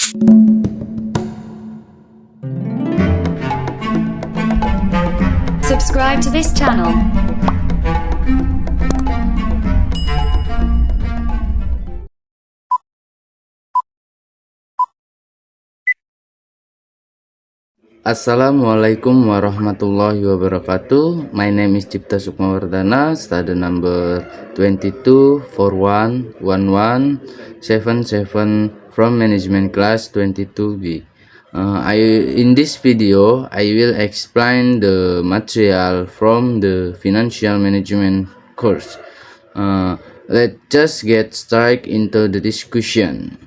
Subscribe to this channel. Assalamualaikum warahmatullahi wabarakatuh. My name is Cipta Sukma Wardana, study number 22411177 from management class 22B. In this video, I will explain the material from the financial management course. Let's just get started into the discussion.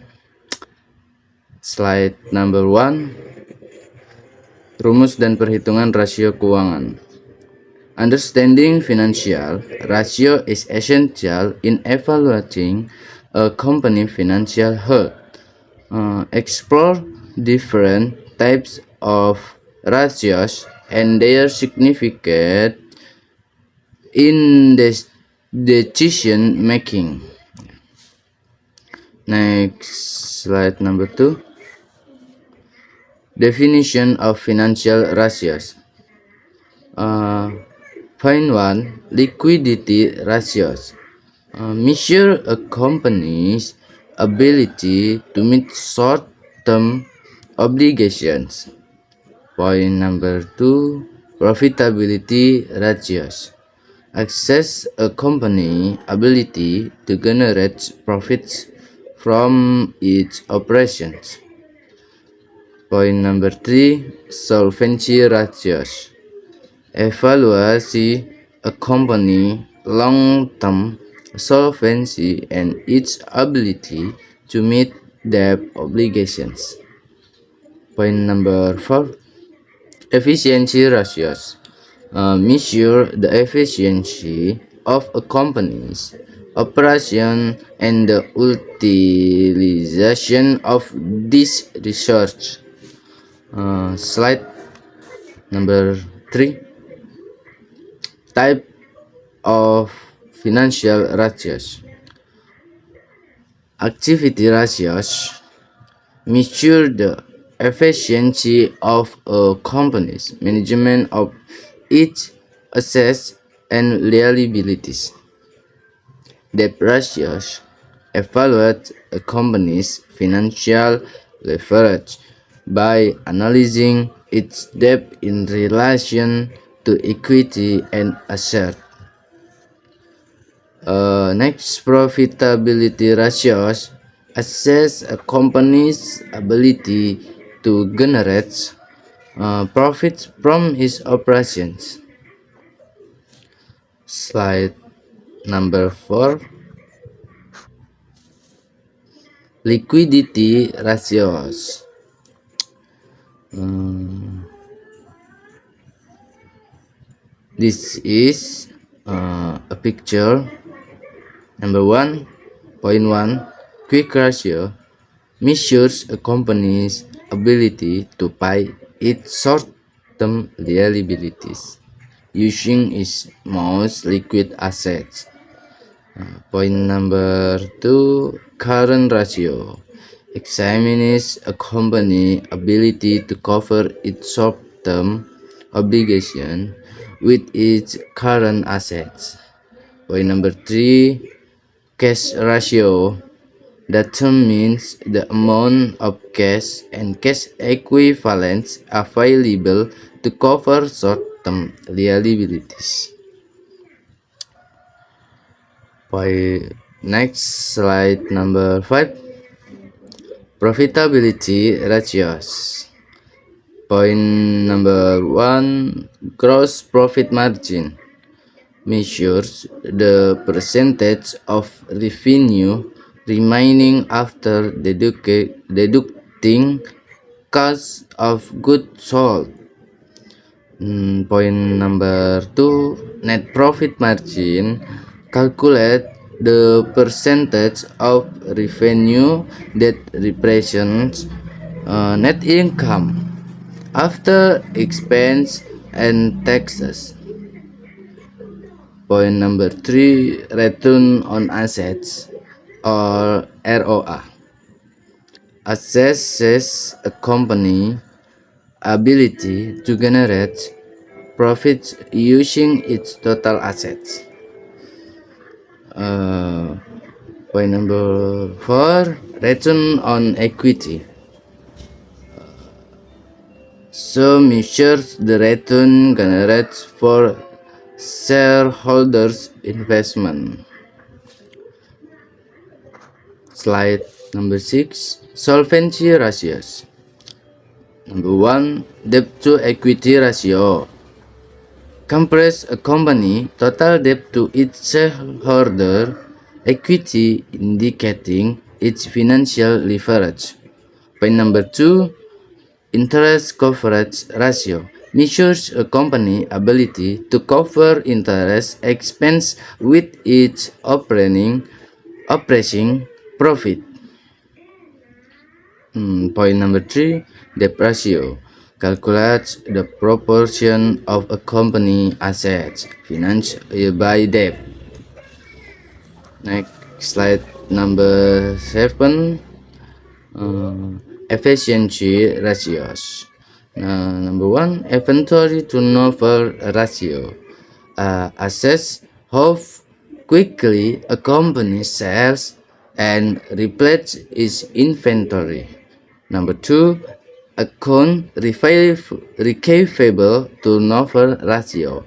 Slide number 1. Rumus dan perhitungan rasio keuangan. Understanding financial ratio is essential in evaluating a company financial health. Explore different types of ratios and their significance in decision making. Next, slide number 2. Definition of financial ratios. Point 1. Liquidity ratios. Measure a company's ability to meet short-term obligations. Point number 2. Profitability ratios. Assess a company's ability to generate profits from its operations. Point number 3. Solvency ratios. Evaluate a company long-term solvency and its ability to meet debt obligations. Point number 4. Efficiency ratios. Measure the efficiency of a company's operation and the utilization of this resource. Slide number 3. Type of financial ratios. Activity ratios measure the efficiency of a company's management of its assets and liabilities. Debt ratios evaluate a company's financial leverage by analyzing its debt in relation to equity and asset. Next, profitability ratios assess a company's ability to generate profits from its operations. Slide number 4. Liquidity ratios. This is a picture. Number 1. Point 1. Quick ratio measures a company's ability to pay its short-term liabilities using its most liquid assets. Point number 2. Current ratio examines a company's ability to cover its short-term obligation with its current assets. Point number 3. Cash ratio determines the amount of cash and cash equivalents available to cover short-term liabilities. Next, slide number 5. Profitability ratios. Point number 1. Gross profit margin measures the percentage of revenue remaining after deducting cost of goods sold. Point number 2. Net profit margin calculate the percentage of revenue that represents net income after expense and taxes. Point number 3. Return on assets or ROA. assesses a company's ability to generate profits using its total assets. Point number 4, return on equity. So measures the return generated for shareholders' investment. Slide number 6, solvency ratios. Number 1, debt to equity ratio. Compress a company total debt to its shareholder equity, indicating its financial leverage. Point number 2, interest coverage ratio measures a company's ability to cover interest expense with its operating profit. Point number 3, debt ratio calculates the proportion of a company assets financed by debt. Next, slide number 7, efficiency ratios. Number 1, inventory turnover ratio assess how quickly a company sells and replenishes its inventory. Number 2, account receivable turnover ratio.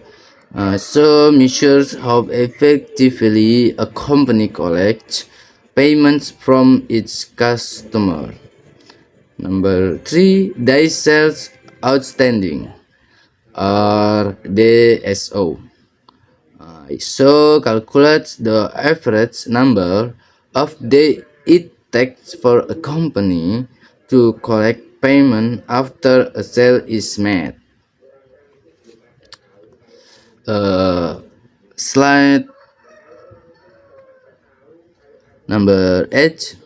So measures how effectively a company collects payments from its customer. Number 3, days sales outstanding or DSO. So calculates the average number of days it takes for a company to collect payment after a sale is made. Slide number 8,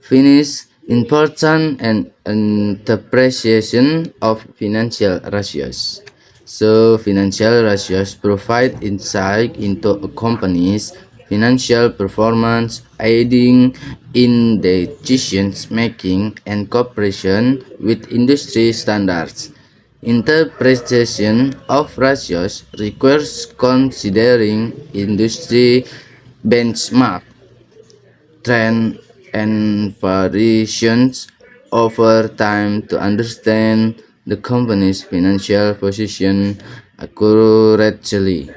finish important and interpretation of financial ratios. So financial ratios provide insight into a company's financial performance, aiding in decision making and cooperation with industry standards. Interpretation of ratios requires considering industry benchmark, trend, and variations over time to understand the company's financial position accurately.